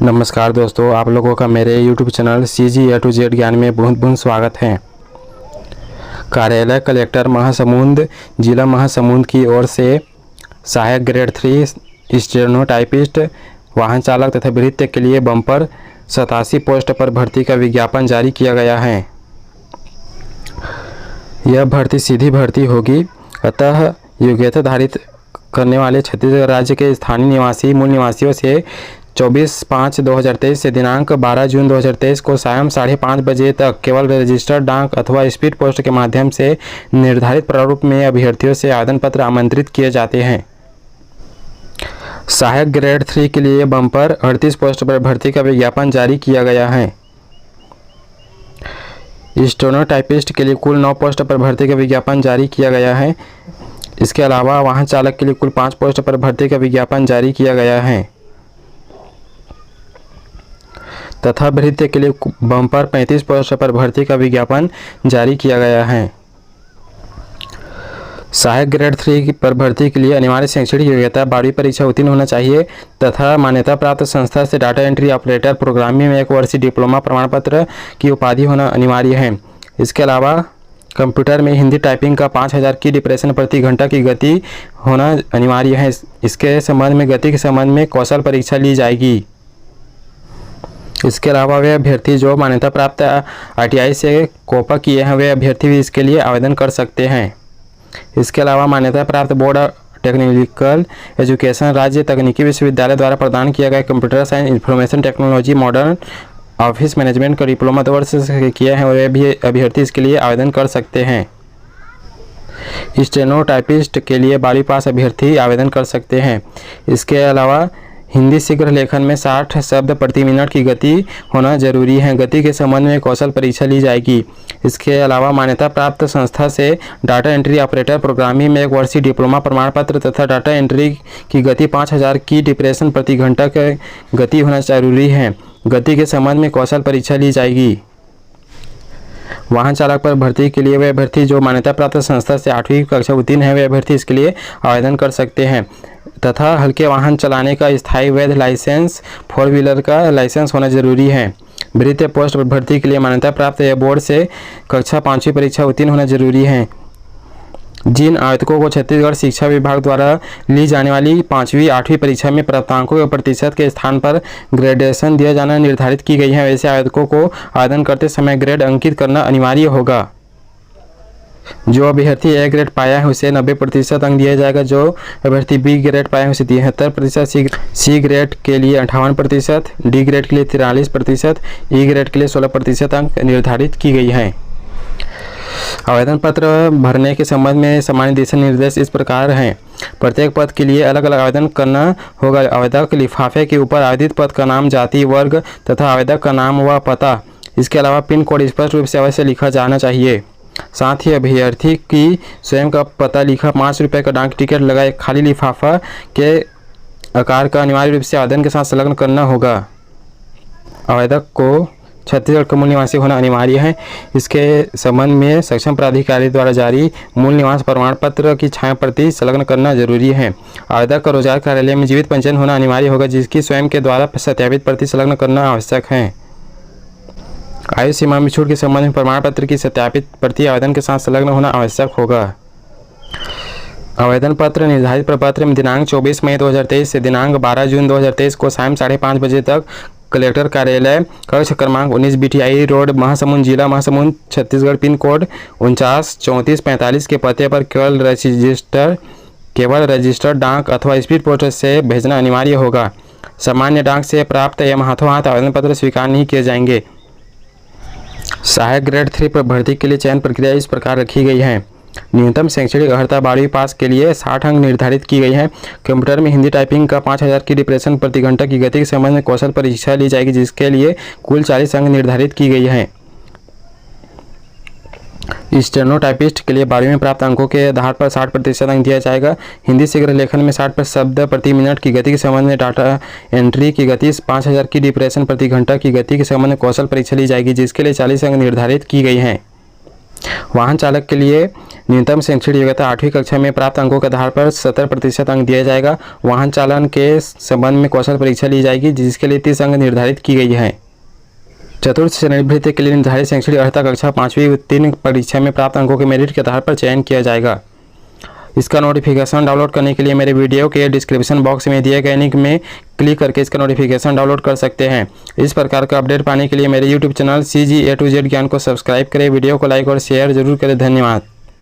नमस्कार दोस्तों, आप लोगों का मेरे YouTube channel CG A to Z ज्ञान में बहुत बहुत स्वागत है। कार्यालय कलेक्टर महासमुंद जिला महासमुंद की ओर से सहायक ग्रेड 3 स्टेनोटाइपिस्ट, वाहन चालक तथा भृत्य के लिए बम्पर 87 पोस्ट पर भर्ती का विज्ञापन जारी किया गया है। यह भर्ती सीधी भर्ती होगी, अतः योग्यता धारित करने वाले छत्तीसगढ़ राज्य के स्थानीय निवासी मूल निवासियों से 24/5/2023 से दिनांक 12 जून 2023 को सायं 5:30 बजे तक केवल रजिस्टर्ड डाक अथवा स्पीड पोस्ट के माध्यम से निर्धारित प्रारूप में अभ्यर्थियों से आवेदन पत्र आमंत्रित किए जाते हैं। सहायक ग्रेड 3 के लिए बम्पर 38 पोस्ट पर भर्ती का विज्ञापन जारी किया गया है। स्टेनोटाइपिस्ट के लिए कुल 9 पोस्ट पर भर्ती का विज्ञापन जारी किया गया है। इसके अलावा वाहन चालक के लिए कुल 5 पोस्ट पर भर्ती का विज्ञापन जारी किया गया है तथा भृत्य के लिए बम्पर 35 पोस्ट पर भर्ती का विज्ञापन जारी किया गया है। सहायक ग्रेड 3 पर भर्ती के लिए अनिवार्य शैक्षणिक योग्यता 12वीं परीक्षा उत्तीर्ण होना चाहिए तथा मान्यता प्राप्त संस्था से डाटा एंट्री ऑपरेटर प्रोग्रामिंग में 1 वर्षीय डिप्लोमा प्रमाण पत्र की उपाधि होना अनिवार्य है। इसके अलावा कंप्यूटर में हिंदी टाइपिंग का 5000 की डिप्रेशन प्रति घंटा की गति होना अनिवार्य है। इसके संबंध में गति के संबंध में कौशल परीक्षा ली जाएगी। इसके अलावा वे अभ्यर्थी जो मान्यता प्राप्त RTI से कोपा किए हैं वे अभ्यर्थी भी इसके लिए आवेदन कर सकते हैं। इसके अलावा मान्यता प्राप्त बोर्ड टेक्निकल एजुकेशन राज्य तकनीकी विश्वविद्यालय द्वारा प्रदान किया गया computer science information technology modern office management का डिप्लोमा 2 वर्ष से किए हैं वे भी अभ्यर्थी इसके लिए आवेदन कर सकते हैं। स्टेनोटाइपिस्ट के लिए 12वीं पास अभ्यर्थी आवेदन कर सकते हैं। इसके अलावा हिंदी शीघ्र लेखन में 60 शब्द प्रति मिनट की गति होना जरूरी है। गति के संबंध में कौशल परीक्षा ली जाएगी। इसके अलावा मान्यता प्राप्त संस्था से डाटा एंट्री ऑपरेटर प्रोग्रामिंग में 1 वर्षीय डिप्लोमा प्रमाण पत्र तथा डाटा एंट्री की गति 5000 की डिप्रेशन प्रति घंटा की गति होना जरूरी है। गति के संबंध में कौशल परीक्षा ली जाएगी। वाहन चालक पर भर्ती के लिए वे अभ्यर्थी जो मान्यता प्राप्त संस्था से 8वीं कक्षा उत्तीर्ण है वे अभ्यर्थी इसके लिए आवेदन कर सकते हैं तथा हल्के वाहन चलाने का स्थायी वैध लाइसेंस 4 व्हीलर का लाइसेंस होना जरूरी है। भृत्य पोस्ट पर भर्ती के लिए मान्यता प्राप्त या बोर्ड से कक्षा 5वीं परीक्षा उत्तीर्ण होना जरूरी है। जिन आवेदकों को छत्तीसगढ़ शिक्षा विभाग द्वारा ली जाने वाली 5वीं 8वीं परीक्षा में प्राप्तांकों के प्रतिशत के स्थान पर ग्रेडेशन दिया जाना निर्धारित की गई है वैसे आवेदकों को आवेदन करते समय ग्रेड अंकित करना अनिवार्य होगा। जो अभ्यर्थी A ग्रेड पाया है उसे 90% अंक दिया जाएगा। जो अभ्यर्थी B ग्रेड पाया है उसे 73%, C ग्रेड के लिए 58%, D ग्रेड के लिए 43%, E ग्रेड के लिए 16% अंक निर्धारित की गई है। आवेदन पत्र भरने के संबंध में सामान्य दिशा निर्देश इस प्रकार हैं। प्रत्येक पद के लिए अलग अलग आवेदन करना होगा। आवेदक लिफाफे के ऊपर आवेदित पद का नाम, जाति, वर्ग तथा आवेदक का नाम व पता, इसके अलावा पिन कोड स्पष्ट रूप से अवश्य लिखा जाना चाहिए। साथ ही अभ्यर्थी की स्वयं का पता लिखा 5 रुपये का डाक टिकट लगा एक खाली लिफाफा के आकार का अनिवार्य रूप से आवेदन के साथ संलग्न करना होगा। आवेदक को छत्तीसगढ़ का मूल निवासी होना अनिवार्य है। इसके संबंध में सक्षम प्राधिकारी द्वारा जारी मूल निवास प्रमाण पत्र की छायाप्रति संलग्न करना जरूरी है। आवेदक का रोजगार कार्यालय में जीवित पंजीयन होना अनिवार्य होगा जिसकी स्वयं के द्वारा सत्यापित प्रति संलग्न करना आवश्यक है। आयु सीमा में छूट के संबंध में प्रमाण पत्र की सत्यापित प्रति आवेदन के साथ संलग्न होना आवश्यक होगा। आवेदन पत्र निर्धारित प्रपत्र में दिनांक 24 मई 2023 से दिनांक 12 जून 2023 को सायं 5:30 बजे तक कलेक्टर कार्यालय कक्ष क्रमांक 19 BTI रोड महासमुंद जिला महासमुंद छत्तीसगढ़ पिन कोड 493445 के पते पर केवल रजिस्टर्ड डाक अथवा स्पीड पोस्ट से भेजना अनिवार्य होगा। सामान्य डाक से प्राप्त एवं हाथों हाथ आवेदन पत्र स्वीकार नहीं किए जाएंगे। सहायक ग्रेड 3 पर भर्ती के लिए चयन प्रक्रिया इस प्रकार रखी गई है। न्यूनतम शैक्षणिक अर्हता 12वीं पास के लिए 60 अंक निर्धारित की गई है। कंप्यूटर में हिंदी टाइपिंग का 5000 की डिप्रेशन प्रति घंटा की गति के संबंध में कौशल परीक्षा ली जाएगी जिसके लिए कुल 40 अंक निर्धारित की गई है। स्टेनोटाइपिस्ट के लिए 12वीं में प्राप्त अंकों के आधार पर 60% अंक दिया जाएगा। हिंदी शीघ्र लेखन में 60 शब्द प्रति मिनट की गति के संबंध में डाटा एंट्री की गति 5000 की डिप्रेशन प्रति घंटा की गति के संबंध में कौशल परीक्षा ली जाएगी जिसके लिए 40 अंक निर्धारित की गई है। वाहन चालक के लिए न्यूनतम शैक्षणिक योग्यता 8वीं कक्षा में प्राप्त अंकों के आधार पर 70% अंक दिया जाएगा। वाहन चालन के संबंध में कौशल परीक्षा ली जाएगी, जिसके लिए 30 अंक निर्धारित की गई है। चतुर्थ श्रेणी भृत्य के लिए निर्धारित शैक्षणिक अर्हता कक्षा 5वीं उत्तीर्ण परीक्षा में प्राप्त अंकों के मेरिट के आधार पर चयन किया जाएगा। इसका नोटिफिकेशन डाउनलोड करने के लिए मेरे वीडियो के डिस्क्रिप्शन बॉक्स में दिए गए लिंक में क्लिक करके इसका नोटिफिकेशन डाउनलोड कर सकते हैं। इस प्रकार का अपडेट पाने के लिए मेरे YouTube channel CG A to Z ज्ञान को सब्सक्राइब करें, वीडियो को लाइक और शेयर जरूर करें। धन्यवाद।